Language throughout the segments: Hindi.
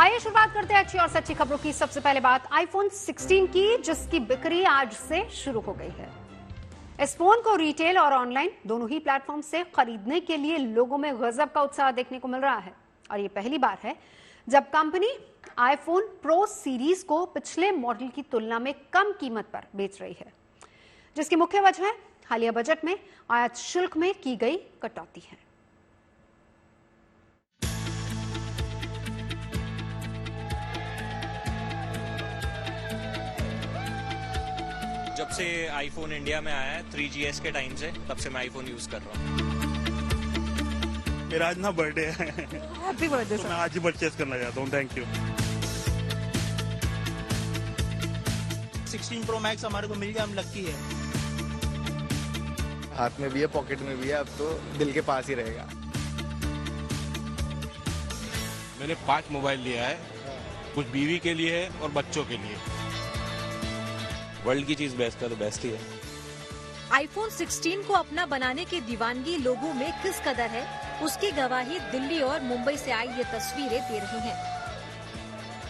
आइए शुरुआत करते हैं अच्छी और सच्ची खबरों की। सबसे पहले बात आईफोन 16 की, जिसकी बिक्री आज से शुरू हो गई है। इस फोन को रिटेल और ऑनलाइन दोनों ही प्लेटफॉर्म से खरीदने के लिए लोगों में गजब का उत्साह देखने को मिल रहा है और ये पहली बार है जब कंपनी आईफोन प्रो सीरीज को पिछले मॉडल की तुलना में कम कीमत पर बेच रही है, जिसकी मुख्य वजह हालिया बजट में आयात शुल्क में की गई कटौती है। जब से आईफोन इंडिया में आया है 3GS के टाइम से, तब से मैं आईफोन यूज कर रहा हूँ। मेरा आज ना बर्थडे है। हैप्पी बर्थडे तो मैं आज ही परचेज करना चाहता हूँ। Thank you. 16 प्रो मैक्स हमारे को मिल गया, हम लकी है। हाथ में भी है, पॉकेट में भी है, अब तो दिल के पास ही रहेगा। मैंने 5 मोबाइल लिया है, कुछ बीवी के लिए है और बच्चों के लिए। वर्ल्ड की चीज बेस्ट है तो बेस्ट ही है। आईफोन 16 को अपना बनाने की दीवानगी लोगों में किस कदर है, उसकी गवाही दिल्ली और मुंबई से आई ये तस्वीरें दे रही हैं।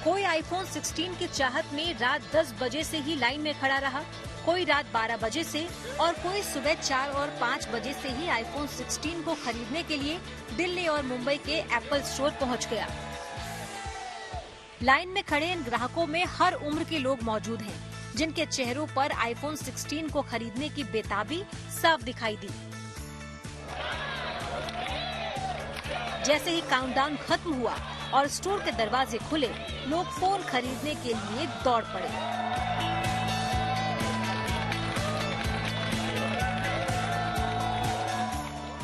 कोई आईफोन 16 की चाहत में रात 10 बजे से ही लाइन में खड़ा रहा, कोई रात 12 बजे से और कोई सुबह 4 और 5 बजे से ही आईफोन 16 को खरीदने के लिए दिल्ली और मुंबई के एप्पल स्टोर पहुंच गया। लाइन में खड़े इन ग्राहकों में हर उम्र के लोग मौजूद हैं, जिनके चेहरों पर आईफोन 16 को खरीदने की बेताबी साफ दिखाई दी। जैसे ही काउंटडाउन खत्म हुआ और स्टोर के दरवाजे खुले, लोग फोन खरीदने के लिए दौड़ पड़े।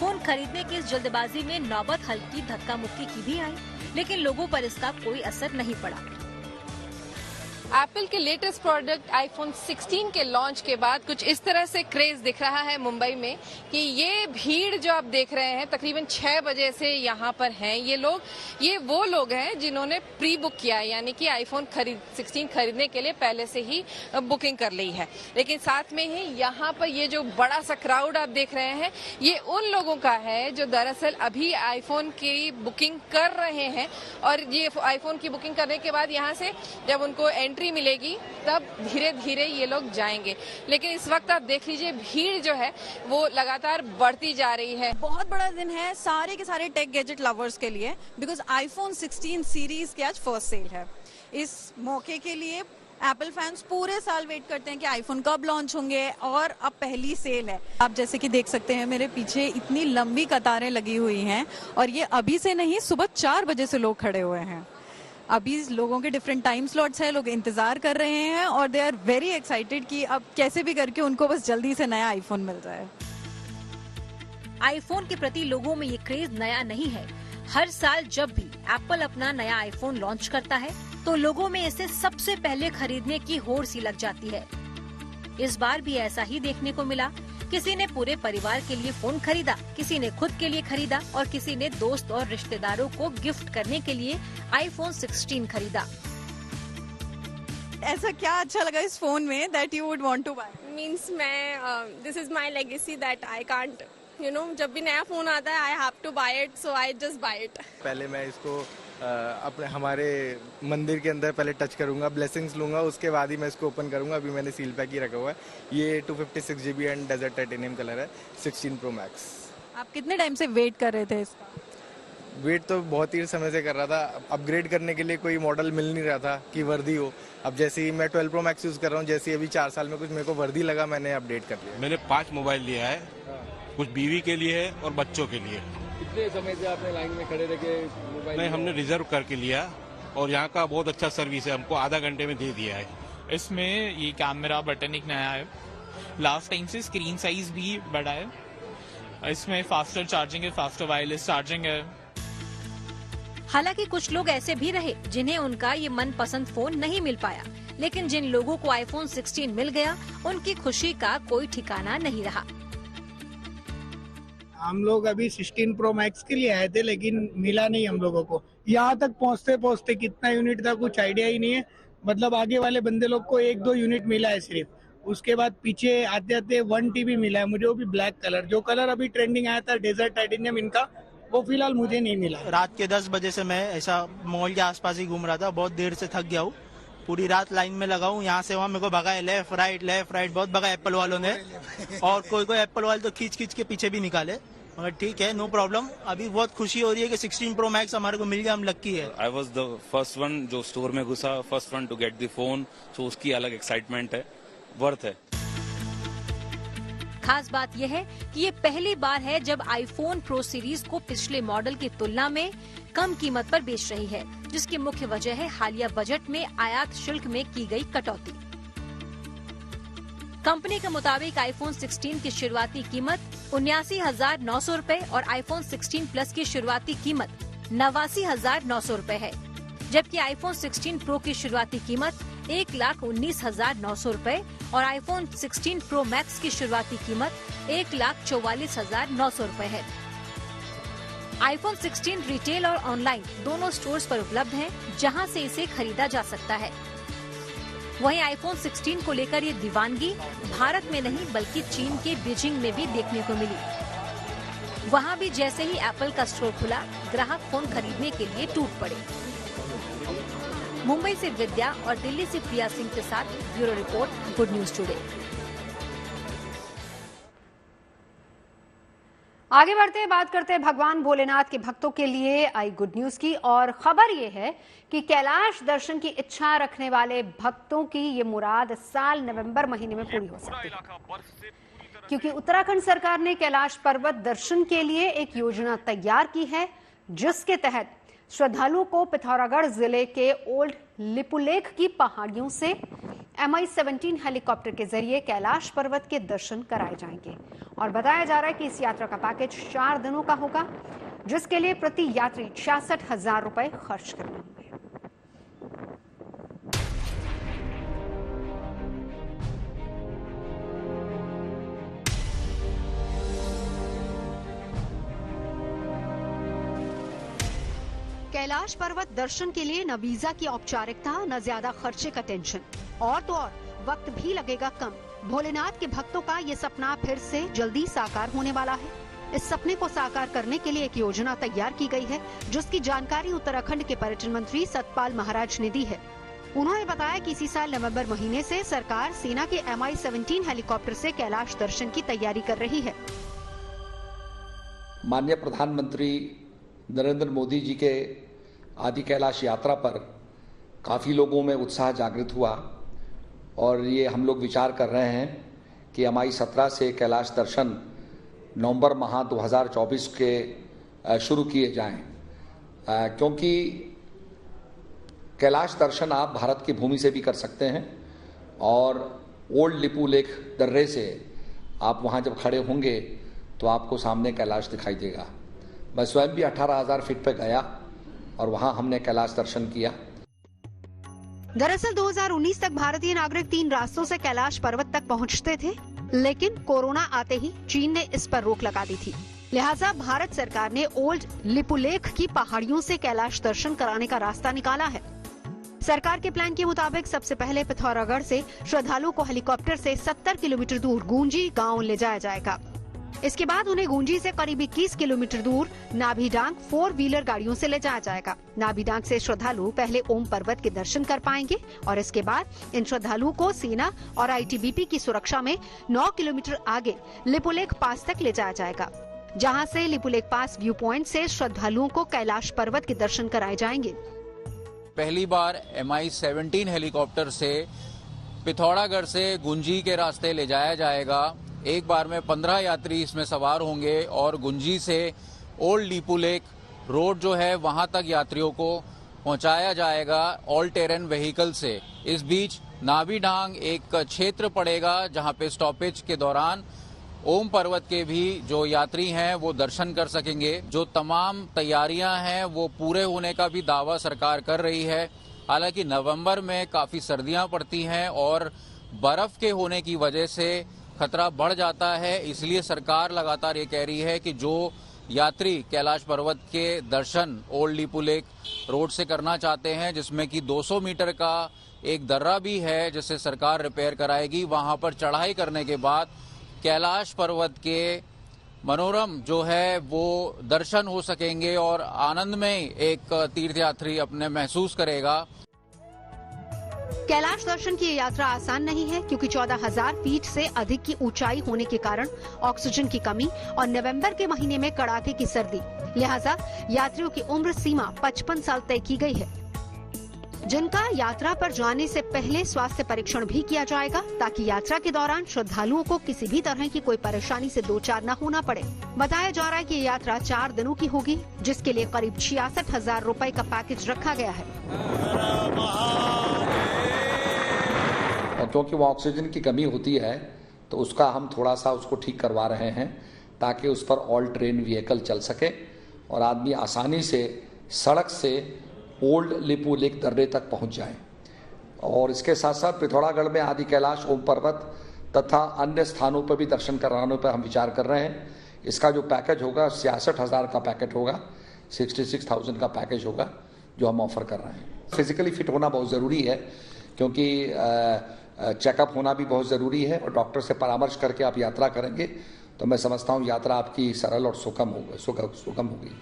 फोन खरीदने की इस जल्दबाजी में नौबत हल्की धक्का मुक्की की भी आई, लेकिन लोगों पर इसका कोई असर नहीं पड़ा। एप्पल के लेटेस्ट प्रोडक्ट आईफोन 16 के लॉन्च के बाद कुछ इस तरह से क्रेज दिख रहा है मुंबई में कि ये भीड़ जो आप देख रहे हैं तकरीबन 6 बजे से यहाँ पर हैं। ये वो लोग हैं जिन्होंने प्री बुक किया है, यानी कि आईफोन 16 खरीदने के लिए पहले से ही बुकिंग कर ली है। लेकिन साथ में ही यहाँ पर ये जो बड़ा सा क्राउड आप देख रहे हैं, ये उन लोगों का है जो दरअसल अभी आईफोन की बुकिंग कर रहे हैं और ये आईफोन की बुकिंग करने के बाद यहाँ से जब उनको एंट्री मिलेगी तब धीरे धीरे ये लोग जाएंगे। लेकिन इस वक्त आप देख लीजिए भीड़ जो है वो लगातार बढ़ती जा रही है। बहुत बड़ा दिन है सारे के सारे टेक गैजेट लवर्स के लिए, बिकॉज आईफोन 16 सीरीज के आज फर्स्ट सेल है। इस मौके के लिए एप्पल फैंस पूरे साल वेट करते हैं कि आईफोन कब लॉन्च होंगे और अब पहली सेल है। आप जैसे कि देख सकते हैं मेरे पीछे इतनी लंबी कतारें लगी हुई हैं और ये अभी से नहीं, सुबह 4 बजे से लोग खड़े हुए हैं। अभी लोगों के डिफरेंट टाइम स्लॉट्स हैं, लोग इंतजार कर रहे हैं और दे आर वेरी एक्साइटेड कि अब कैसे भी करके उनको बस जल्दी से नया आईफोन मिल जाए। आईफोन के प्रति लोगों में ये क्रेज नया नहीं है। हर साल जब भी एप्पल अपना नया आईफोन लॉन्च करता है तो लोगों में इसे सबसे पहले खरीदने की होड़ सी लग जाती है। इस बार भी ऐसा ही देखने को मिला। किसी ने पूरे परिवार के लिए फोन खरीदा, किसी ने खुद के लिए खरीदा और किसी ने दोस्त और रिश्तेदारों को गिफ्ट करने के लिए आईफोन 16 खरीदा। ऐसा क्या अच्छा लगा इस फोन में that you would want to buy? Means मैं this is my legacy that I can't जब भी नया फोन आता है I have to buy it, so I just buy it. पहले मैं इसको अपने हमारे मंदिर के अंदर पहले टच करूंगा, ब्लेसिंग्स लूंगा, उसके बाद ही मैं इसको ओपन करूंगा। अभी मैंने सील पैक ही रखा हुआ है। ये 256 GB and desert titanium colour है, 16 प्रो मैक्स। आप कितने टाइम से वेट कर रहे थे इसका? वेट तो बहुत ही समय से कर रहा था। अपग्रेड करने के लिए कोई मॉडल मिल नहीं रहा था कि वर्दी हो। अब जैसे ही मैं 12 प्रो मैक्स यूज कर रहा हूँ, जैसे ही अभी 4 साल में कुछ मेरे को वर्दी लगा, मैंने अपडेट कर लिया। मैंने 5 मोबाइल लिया है, कुछ बीवी के लिए है और बच्चों के लिए। कितने समय से आपने लाइन में खड़े रह के मोबाइल? नहीं, हमने रिजर्व करके लिया और यहाँ का बहुत अच्छा सर्विस है, हमको आधा घंटे में दे दिया है। इसमें ये कैमरा बटन एक नया है, लास्ट टाइम से स्क्रीन साइज भी बड़ा है, इसमें फास्टर चार्जिंग है, फास्टर वायरलेस चार्जिंग है। हालांकि कुछ लोग ऐसे भी रहे जिन्हें उनका ये मनपसंद फोन नहीं मिल पाया, लेकिन जिन लोगों को आईफोन 16 मिल गया उनकी खुशी का कोई ठिकाना नहीं रहा। हम लोग अभी 16 प्रो मैक्स के लिए आए थे, लेकिन मिला नहीं हम लोगों को। यहाँ तक पहुँचते पहुँचते कितना यूनिट था कुछ आइडिया ही नहीं है। मतलब आगे वाले बंदे लोग को 1-2 यूनिट मिला है सिर्फ। उसके बाद पीछे आते आते 1 TB मिला है मुझे, वो भी ब्लैक कलर। जो कलर अभी ट्रेंडिंग आया था डेजर्ट टाइटेनियम इनका, वो फिलहाल मुझे नहीं मिला। रात के 10 बजे से मैं ऐसा मॉल के आसपास ही घूम रहा था, बहुत देर से थक गया हूँ, पूरी रात लाइन में लगा हूँ, यहाँ से वहाँ मेरे को भगाए लेफ्ट राइट बहुत भगा एप्पल वालों ने, और कोई एप्पल वाले तो खींच के पीछे भी निकाले, मगर ठीक है, नो प्रॉब्लम। अभी बहुत खुशी हो रही है कि 16 Pro Max हमारे को मिल गया, हम लक्की है। I was the first one जो स्टोर में घुसा, first one to get the phone, तो उसकी अलग एक्साइटमेंट है, वर्थ है। खास बात यह है कि ये पहली बार है जब आईफोन प्रो सीरीज को पिछले मॉडल की तुलना में कम कीमत पर बेच रही है, जिसकी मुख्य वजह है हालिया बजट में आयात शुल्क में की गई कटौती। कंपनी के मुताबिक आईफोन 16 की शुरुआती कीमत 79,900 रूपए और आईफोन 16 प्लस की शुरुआती कीमत 89,900 रूपए है, जबकि आईफोन 16 प्रो की शुरुआती कीमत 1,19,900 रूपए और आईफोन 16 प्रो मैक्स की शुरुआती कीमत 1,44,900 रूपए है। आईफोन 16 रिटेल और ऑनलाइन दोनों स्टोर्स पर उपलब्ध है, जहां से इसे खरीदा जा सकता है। वहीं आईफोन 16 को लेकर ये दीवानगी भारत में नहीं बल्कि चीन के बीजिंग में भी देखने को मिली। वहां भी जैसे ही एप्पल का स्टोर खुला, ग्राहक फोन खरीदने के लिए टूट पड़े। मुंबई से विद्या और दिल्ली से प्रिया सिंह के साथ bureau report, good news today. आगे बढ़ते हैं, बात करते हैं भगवान भोलेनाथ के भक्तों के लिए आई गुड न्यूज की, और खबर ये है कि कैलाश दर्शन की इच्छा रखने वाले भक्तों की ये मुराद इस साल नवंबर महीने में पूरी हो सकती है, क्योंकि उत्तराखंड सरकार ने कैलाश पर्वत दर्शन के लिए एक योजना तैयार की है, जिसके तहत श्रद्धालुओं को पिथौरागढ़ जिले के ओल्ड लिपुलेख की पहाड़ियों से MI-17 हेलीकॉप्टर के जरिए कैलाश पर्वत के दर्शन कराए जाएंगे। और बताया जा रहा है कि इस यात्रा का पैकेज 4 दिनों का होगा, जिसके लिए प्रति यात्री 66,000 रुपए खर्च करने होंगे। कैलाश पर्वत दर्शन के लिए न वीजा की औपचारिकता, न ज्यादा खर्चे का टेंशन, और तो और वक्त भी लगेगा कम। भोलेनाथ के भक्तों का ये सपना फिर से जल्दी साकार होने वाला है। इस सपने को साकार करने के लिए एक योजना तैयार की गई है, जिसकी जानकारी उत्तराखंड के पर्यटन मंत्री सतपाल महाराज ने दी है। उन्होंने बताया कि इसी साल नवंबर महीने से सरकार सेना के MI-17 हेलीकॉप्टर से कैलाश दर्शन की तैयारी कर रही है। माननीय प्रधानमंत्री नरेंद्र मोदी जी के आदि कैलाश यात्रा पर काफ़ी लोगों में उत्साह जागृत हुआ, और ये हम लोग विचार कर रहे हैं कि MI-17 से कैलाश दर्शन नवंबर माह 2024 के शुरू किए जाएं, क्योंकि कैलाश दर्शन आप भारत की भूमि से भी कर सकते हैं, और ओल्ड लिपुलेख दर्रे से आप वहाँ जब खड़े होंगे तो आपको सामने कैलाश दिखाई देगा। मैं स्वयं भी 18,000 फीट पे गया और वहाँ हमने कैलाश दर्शन किया। दरअसल 2019 तक भारतीय नागरिक 3 रास्तों से कैलाश पर्वत तक पहुंचते थे, लेकिन कोरोना आते ही चीन ने इस पर रोक लगा दी थी। लिहाजा भारत सरकार ने ओल्ड लिपुलेख की पहाड़ियों से कैलाश दर्शन कराने का रास्ता निकाला है। सरकार के प्लान के मुताबिक सबसे पहले पिथौरागढ़ से श्रद्धालुओं को हेलीकॉप्टर से 70 किलोमीटर दूर गूंजी गांव ले जाया जाएगा। इसके बाद उन्हें गूंजी से करीब 21 किलोमीटर दूर नाभीडांग 4 व्हीलर गाड़ियों से ले जाया जाएगा। नाभीडांग से श्रद्धालु पहले ओम पर्वत के दर्शन कर पाएंगे, और इसके बाद इन श्रद्धालुओं को सेना और ITBP की सुरक्षा में 9 किलोमीटर आगे लिपुलेख पास तक ले जाया जाएगा, जहां से लिपुलेख पास व्यू पॉइंट से श्रद्धालुओं को कैलाश पर्वत के दर्शन कराए जाएंगे। पहली बार MI-17 हेलीकॉप्टर से पिथौरागढ़ से गुंजी के रास्ते ले जाया जाएगा। एक बार में 15 यात्री इसमें सवार होंगे, और गुंजी से ओल्ड लिपुलेख रोड जो है वहां तक यात्रियों को पहुंचाया जाएगा ऑल टेरेन व्हीकल से। इस बीच नाभीडांग एक क्षेत्र पड़ेगा जहां पे स्टॉपेज के दौरान ओम पर्वत के भी जो यात्री हैं वो दर्शन कर सकेंगे। जो तमाम तैयारियां हैं वो पूरे होने का भी दावा सरकार कर रही है। हालांकि नवंबर में काफी सर्दियां पड़ती हैं और बर्फ के होने की वजह से खतरा बढ़ जाता है, इसलिए सरकार लगातार ये कह रही है कि जो यात्री कैलाश पर्वत के दर्शन ओल्ड लिपुलेख रोड से करना चाहते हैं, जिसमें कि 200 मीटर का एक दर्रा भी है जिसे सरकार रिपेयर कराएगी, वहां पर चढ़ाई करने के बाद कैलाश पर्वत के मनोरम जो है वो दर्शन हो सकेंगे और आनंद में एक तीर्थयात्री अपने महसूस करेगा। कैलाश दर्शन की ये यात्रा आसान नहीं है क्योंकि 14,000 फीट से अधिक की ऊंचाई होने के कारण ऑक्सीजन की कमी और नवंबर के महीने में कड़ाके की सर्दी, लिहाजा यात्रियों की उम्र सीमा 55 साल तय की गई है, जिनका यात्रा पर जाने से पहले स्वास्थ्य परीक्षण भी किया जाएगा ताकि यात्रा के दौरान श्रद्धालुओं को किसी भी तरह की कोई परेशानी से दो चार न होना पड़े। बताया जा रहा है कि ये यात्रा 4 दिनों की होगी, जिसके लिए करीब 66,000 रुपए का पैकेज रखा गया है। और क्योंकि वो ऑक्सीजन की कमी होती है तो उसका हम थोड़ा सा उसको ठीक करवा रहे हैं ताकि उस पर ऑल ट्रेन व्हीकल चल सके और आदमी आसानी से सड़क से ओल्ड लिपू लेक दर्रे तक पहुंच जाए। और इसके साथ साथ पिथौरागढ़ में आदि कैलाश ओम पर्वत तथा अन्य स्थानों पर भी दर्शन कराने पर हम विचार कर रहे हैं। इसका जो पैकेज होगा 66,000 का पैकेज होगा, 66,000 का पैकेज होगा जो हम ऑफर कर रहे हैं। फिजिकली फिट होना बहुत ज़रूरी है क्योंकि चेकअप होना भी बहुत ज़रूरी है और डॉक्टर से परामर्श करके आप यात्रा करेंगे तो मैं समझता हूँ यात्रा आपकी सरल और सुगम होगी।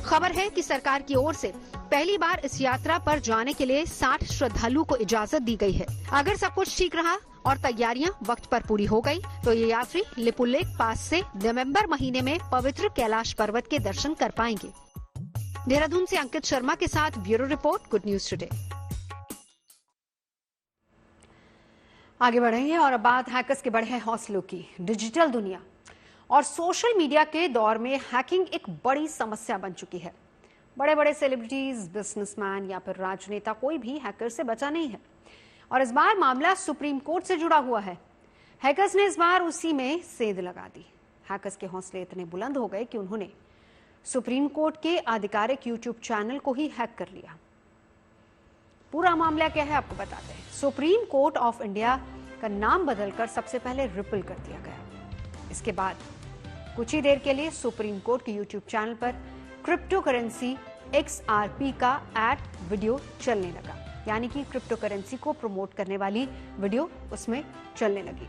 खबर है कि सरकार की ओर से पहली बार इस यात्रा पर जाने के लिए 60 श्रद्धालुओं को इजाजत दी गई है। अगर सब कुछ ठीक रहा और तैयारियां वक्त पर पूरी हो गई तो ये यात्री लिपू लेक पास से नवंबर महीने में पवित्र कैलाश पर्वत के दर्शन कर पाएंगे। देहरादून से अंकित शर्मा के साथ bureau report, good news today. आगे बढ़ेंगे और अब बात हैकर्स के बढ़े हौसलों की। डिजिटल दुनिया और सोशल मीडिया के दौर में हैकिंग एक बड़ी समस्या बन चुकी है। बड़े बड़े सेलिब्रिटीज, बिजनेसमैन या फिर राजनेता, कोई भी हैकर से बचा नहीं है और इस बार मामला सुप्रीम कोर्ट से जुड़ा हुआ है। हैकर्स ने इस बार उसी में सेंध लगा दी। हैकर्स के हौसले इतने बुलंद हो गए कि उन्होंने सुप्रीम कोर्ट के आधिकारिक यूट्यूब चैनल को ही हैक कर लिया। पूरा मामला क्या है आपको बताते हैं। सुप्रीम कोर्ट ऑफ इंडिया का नाम बदलकर सबसे पहले रिपल कर दिया गया। इसके बाद कुछ ही देर के लिए सुप्रीम कोर्ट के यूट्यूब चैनल पर क्रिप्टो करेंसी XRP का एड वीडियो चलने लगा, यानी कि क्रिप्टो करेंसी को प्रमोट करने वाली वीडियो उसमें चलने लगी।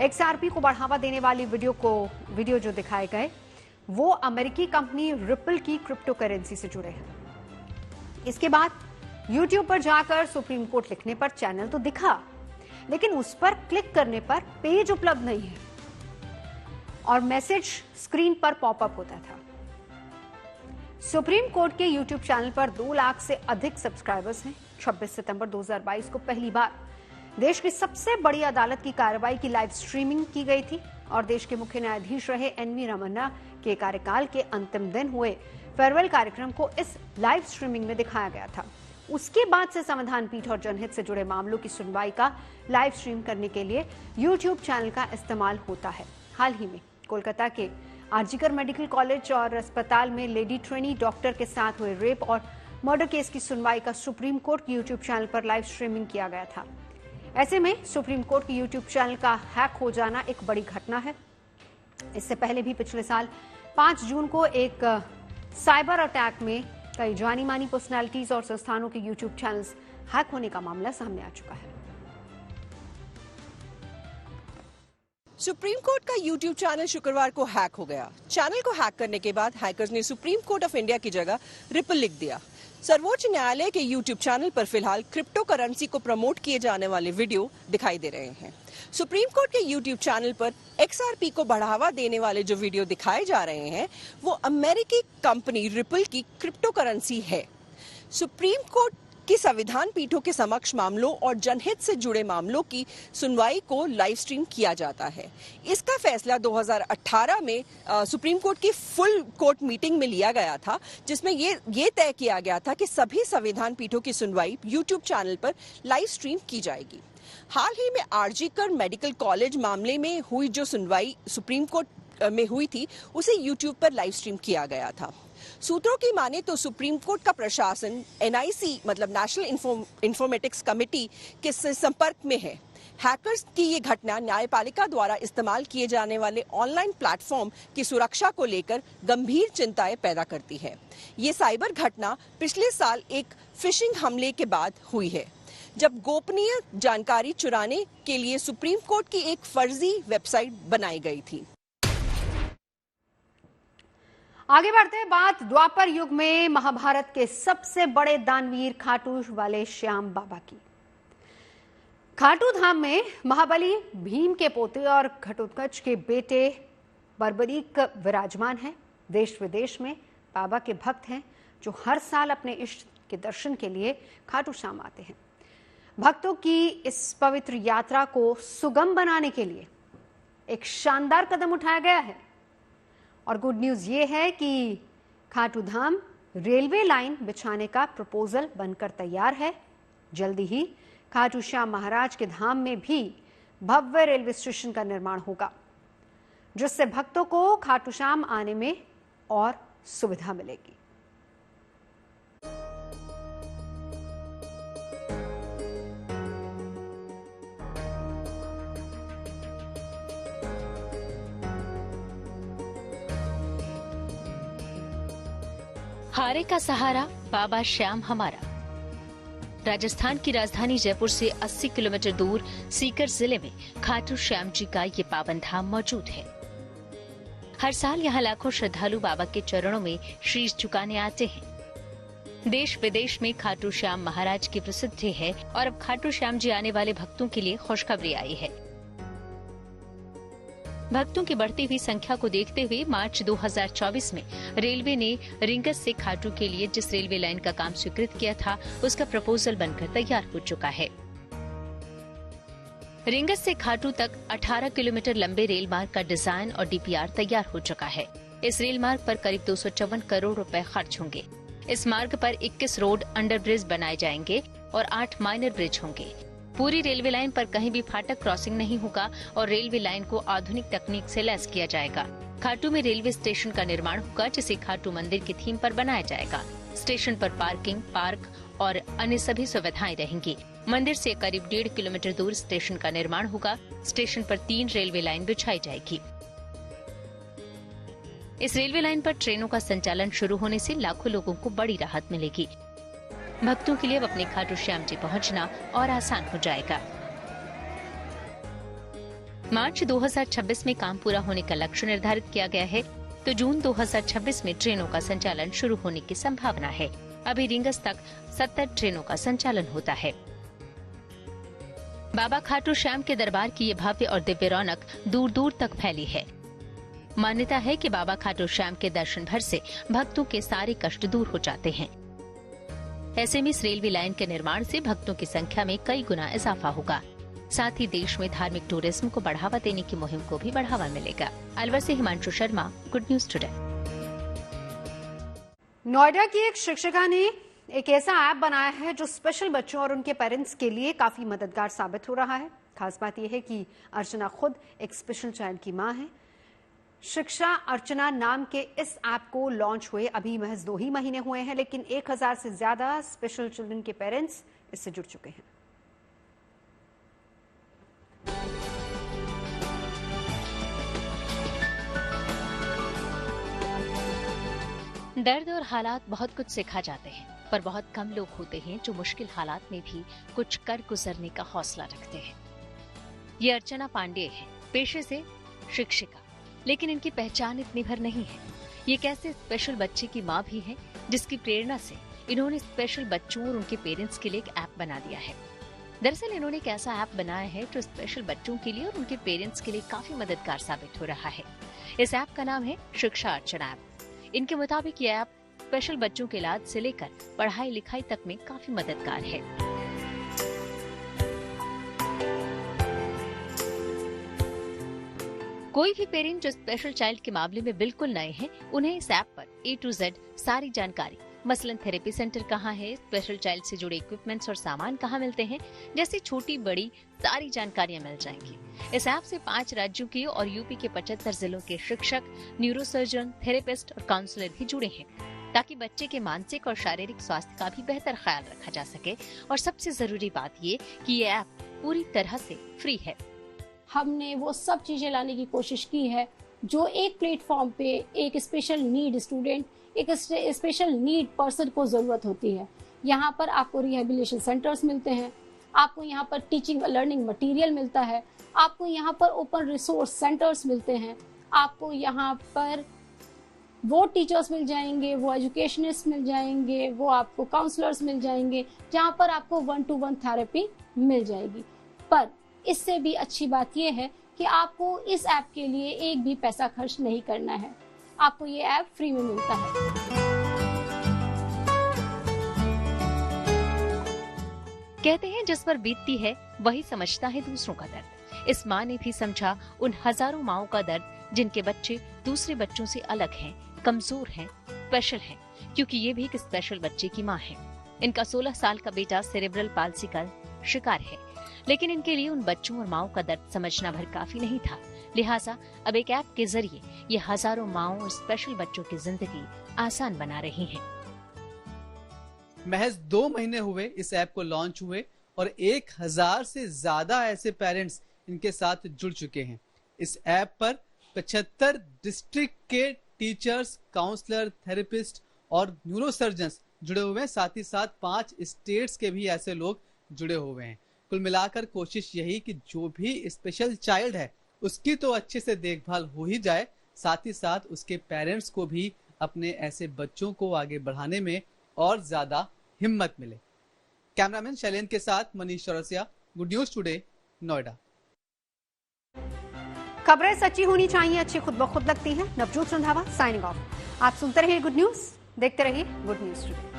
XRP को बढ़ावा देने वाली वीडियो जो दिखाए गए वो अमेरिकी कंपनी रिपल की क्रिप्टो करेंसी से जुड़े हैं। इसके बाद YouTube पर जाकर सुप्रीम कोर्ट लिखने पर चैनल तो दिखा, लेकिन उस पर क्लिक करने पर पेज उपलब्ध नहीं है और मैसेज स्क्रीन पर पॉपअप होता था। सुप्रीम कोर्ट के YouTube चैनल पर 2 लाख से अधिक सब्सक्राइबर्स हैं। 26 सितंबर 2022 को पहली बार देश की सबसे बड़ी अदालत की कार्रवाई की लाइव स्ट्रीमिंग की गई थी और देश के मुख्य न्यायाधीश रहे NV रमन्ना के कार्यकाल के अंतिम दिन हुए फेयरवेल कार्यक्रम को इस लाइव स्ट्रीमिंग में दिखाया गया था। उसके बाद से संविधान पीठ और जनहित से जुड़े मामलों की सुनवाई का लाइव स्ट्रीम करने के लिए YouTube चैनल का इस्तेमाल होता है। हाल ही में कोलकाता के आरजीकर मेडिकल कॉलेज और अस्पताल में लेडी ट्रेनी डॉक्टर के साथ हुए रेप और मर्डर केस की सुनवाई का सुप्रीम कोर्ट के यूट्यूब चैनल पर लाइव स्ट्रीमिंग किया गया था। ऐसे में सुप्रीम कोर्ट के यूट्यूब चैनल का हैक हो जाना एक बड़ी घटना है। इससे पहले भी पिछले साल 5 जून को एक साइबर अटैक में कई जानी मानी पर्सनालिटीज और संस्थानों के यूट्यूब चैनल्स हैक होने का मामला सामने आ चुका है। सुप्रीम कोर्ट का यूट्यूब चैनल शुक्रवार को हैक हो गया। चैनल को हैक करने के बाद हैकर्स ने सुप्रीम कोर्ट ऑफ इंडिया की जगह रिपल लिख दिया। सर्वोच्च न्यायालय के यूट्यूब चैनल पर फिलहाल क्रिप्टो करेंसी को प्रमोट किए जाने वाले वीडियो दिखाई दे रहे हैं। सुप्रीम कोर्ट के यूट्यूब चैनल पर XRP को बढ़ावा देने वाले जो वीडियो दिखाए जा रहे हैं वो अमेरिकी कंपनी रिपल की क्रिप्टो करेंसी है। सुप्रीम कोर्ट की संविधान पीठों के समक्ष मामलों और जनहित से जुड़े मामलों की सुनवाई को लाइव स्ट्रीम किया जाता है। इसका फैसला 2018 में सुप्रीम कोर्ट की फुल कोर्ट मीटिंग में लिया गया था, जिसमें ये तय किया गया था कि सभी संविधान पीठों की सुनवाई यूट्यूब चैनल पर लाइव स्ट्रीम की जाएगी। हाल ही में आरजीकर मेडिकल कॉलेज मामले में हुई जो सुनवाई सुप्रीम कोर्ट में हुई थी उसे यूट्यूब पर लाइव स्ट्रीम किया गया था। सूत्रों की माने तो सुप्रीम कोर्ट का प्रशासन NIC मतलब नेशनल इंफॉर्मेटिक्स कमेटी के संपर्क में है। हैकर्स की ये घटना न्यायपालिका द्वारा इस्तेमाल किए जाने वाले ऑनलाइन प्लेटफॉर्म की सुरक्षा को लेकर गंभीर चिंताएं पैदा करती है। ये साइबर घटना पिछले साल एक फिशिंग हमले के बाद हुई है, जब गोपनीय जानकारी चुराने के लिए सुप्रीम कोर्ट की एक फर्जी वेबसाइट बनाई गई थी। आगे बढ़ते हैं, बात द्वापर युग में महाभारत के सबसे बड़े दानवीर खाटू वाले श्याम बाबा की। खाटू धाम में महाबली भीम के पोते और घटोत्कच के बेटे बर्बरीक विराजमान हैं। देश विदेश में बाबा के भक्त हैं जो हर साल अपने इष्ट के दर्शन के लिए खाटू श्याम आते हैं। भक्तों की इस पवित्र यात्रा को सुगम बनाने के लिए एक शानदार कदम उठाया गया है और गुड न्यूज ये है कि खाटू धाम रेलवे लाइन बिछाने का प्रपोजल बनकर तैयार है। जल्दी ही खाटू श्याम महाराज के धाम में भी भव्य रेलवे स्टेशन का निर्माण होगा, जिससे भक्तों को खाटू श्याम आने में और सुविधा मिलेगी। हारे का सहारा बाबा श्याम हमारा। राजस्थान की राजधानी जयपुर से 80 किलोमीटर दूर सीकर जिले में खाटू श्याम जी का ये पावन धाम मौजूद है। हर साल यहाँ लाखों श्रद्धालु बाबा के चरणों में शीश झुकाने आते हैं। देश विदेश में खाटू श्याम महाराज की प्रसिद्धि है और अब खाटू श्याम जी आने वाले भक्तों के लिए खुशखबरी आई है। भक्तों की बढ़ती हुई संख्या को देखते हुए मार्च 2024 में रेलवे ने रिंगस से खाटू के लिए जिस रेलवे लाइन का काम स्वीकृत किया था, उसका प्रपोजल बनकर तैयार हो चुका है। रिंगस से खाटू तक 18 किलोमीटर लंबे रेल मार्ग का डिजाइन और डीपीआर तैयार हो चुका है। इस रेल मार्ग पर करीब 254 करोड़ रुपए खर्च होंगे। इस मार्ग पर 21 रोड अंडरब्रिज बनाए जाएंगे और 8 माइनर ब्रिज होंगे। पूरी रेलवे लाइन पर कहीं भी फाटक क्रॉसिंग नहीं होगा और रेलवे लाइन को आधुनिक तकनीक से लैस किया जाएगा। खाटू में रेलवे स्टेशन का निर्माण होगा, जिसे खाटू मंदिर की थीम पर बनाया जाएगा। स्टेशन पर पार्किंग, पार्क और अन्य सभी सुविधाएं रहेंगी। मंदिर से करीब 1.5 किलोमीटर दूर स्टेशन का निर्माण होगा। स्टेशन पर 3 रेलवे लाइन बिछाई जाएगी। इस रेलवे लाइन पर ट्रेनों का संचालन शुरू होने से लाखों लोगों को बड़ी राहत मिलेगी। भक्तों के लिए अब अपने खाटू श्याम जी पहुंचना और आसान हो जाएगा। मार्च 2026 में काम पूरा होने का लक्ष्य निर्धारित किया गया है, तो जून 2026 में ट्रेनों का संचालन शुरू होने की संभावना है। अभी रिंगस तक 70 ट्रेनों का संचालन होता है। बाबा खाटू श्याम के दरबार की ये भव्य और दिव्य रौनक दूर दूर तक फैली है। मान्यता है कि बाबा खाटू श्याम के दर्शन भर से भक्तों के सारे कष्ट दूर हो जाते हैं। ऐसे में इस रेलवे लाइन के निर्माण से भक्तों की संख्या में कई गुना इजाफा होगा। साथ ही देश में धार्मिक टूरिज्म को बढ़ावा देने की मुहिम को भी बढ़ावा मिलेगा। अलवर से Himanshu Sharma, good news today. Noida की एक शिक्षिका ने एक ऐसा ऐप बनाया है जो स्पेशल बच्चों और उनके पेरेंट्स के लिए काफी मददगार साबित हो रहा है। खास बात यह है कि अर्चना खुद एक स्पेशल चाइल्ड की मां है। शिक्षा अर्चना नाम के इस ऐप को लॉन्च हुए अभी महज 2 ही महीने हुए हैं, लेकिन 1000 से ज्यादा स्पेशल चिल्ड्रन के पेरेंट्स इससे जुड़ चुके हैं। दर्द और हालात बहुत कुछ सिखा जाते हैं, पर बहुत कम लोग होते हैं जो मुश्किल हालात में भी कुछ कर गुजरने का हौसला रखते हैं। ये अर्चना पांडे है, पेशे से शिक्षिका, लेकिन इनकी पहचान इतनी भर नहीं है। ये कैसे स्पेशल बच्चे की माँ भी है, जिसकी प्रेरणा से इन्होंने स्पेशल बच्चों और उनके पेरेंट्स के लिए एक ऐप बना दिया है। दरअसल इन्होंने एक ऐसा ऐप बनाया है जो स्पेशल बच्चों के लिए और उनके पेरेंट्स के लिए काफी मददगार साबित हो रहा है। इस ऐप का नाम है शिक्षा अर्चना ऐप। इनके मुताबिक ये ऐप स्पेशल बच्चों के इलाज से लेकर पढ़ाई लिखाई तक में काफी मददगार है। कोई भी पेरेंट जो स्पेशल चाइल्ड के मामले में बिल्कुल नए हैं, उन्हें इस ऐप पर A to Z सारी जानकारी, मसलन थेरेपी सेंटर कहाँ है, स्पेशल चाइल्ड से जुड़े इक्विपमेंट्स और सामान कहाँ मिलते हैं, जैसी छोटी बड़ी सारी जानकारियाँ मिल जाएंगी। इस ऐप से 5 राज्यों के और यूपी के 75 जिलों के शिक्षक, न्यूरोसर्जन, थेरेपिस्ट और काउंसलर भी जुड़े हैं, ताकि बच्चे के मानसिक और शारीरिक स्वास्थ्य का भी बेहतर ख्याल रखा जा सके। और सबसे जरूरी बात ये कि ये ऐप पूरी तरह से फ्री है। हमने वो सब चीजें लाने की कोशिश की है जो एक प्लेटफॉर्म पे एक स्पेशल नीड स्टूडेंट, एक स्पेशल नीड पर्सन को जरूरत होती है। यहाँ पर आपको रिहेबिलिटेशन सेंटर्स मिलते हैं, आपको यहाँ पर टीचिंग लर्निंग मटेरियल मिलता है, आपको यहाँ पर ओपन रिसोर्स सेंटर्स मिलते हैं, आपको यहाँ पर वो टीचर्स मिल जाएंगे, वो एजुकेशनिस्ट मिल जाएंगे, वो आपको काउंसलर्स मिल जाएंगे, जहाँ पर आपको 1-to-1 थेरेपी मिल जाएगी। पर इससे भी अच्छी बात यह है कि आपको इस ऐप के लिए एक भी पैसा खर्च नहीं करना है, आपको ये ऐप फ्री में मिलता है। कहते हैं जिस पर बीतती है वही समझता है दूसरों का दर्द। इस माँ ने भी समझा उन हजारों माओं का दर्द जिनके बच्चे दूसरे बच्चों से अलग हैं, कमजोर हैं, स्पेशल हैं, क्योंकि ये भी एक स्पेशल बच्चे की माँ है। इनका 16 साल का बेटा सेरेब्रल पाल्सी का शिकार है, लेकिन इनके लिए उन बच्चों और माओं का दर्द समझना भर काफी नहीं था। लिहाजा अब एक ऐप के जरिए ये हजारों माओं और स्पेशल बच्चों की जिंदगी आसान बना रही हैं। महज 2 महीने हुए इस ऐप को लॉन्च हुए और 1000 से ज्यादा ऐसे पेरेंट्स इनके साथ जुड़ चुके हैं। इस ऐप पर 75 डिस्ट्रिक्ट के टीचर्स, काउंसलर, थेरेपिस्ट और न्यूरोसर्जन्स जुड़े हुए हैं। साथ ही साथ 5 स्टेट्स के भी ऐसे लोग जुड़े हुए हैं। कुल मिलाकर कोशिश यही कि जो भी स्पेशल चाइल्ड है उसकी तो अच्छे से देखभाल हो ही जाए, साथ ही साथ उसके पेरेंट्स को भी अपने ऐसे बच्चों को आगे बढ़ाने में और ज्यादा हिम्मत मिले। कैमरामैन शैलेंद्र के साथ Manish Chaurasia, good news today, Noida. खबरें सच्ची होनी चाहिए, अच्छी खुद ब खुद लगती हैं। Navjot Randhawa signing off. आप सुनते रहिए गुड न्यूज, देखते रहिए गुड न्यूज टुडे।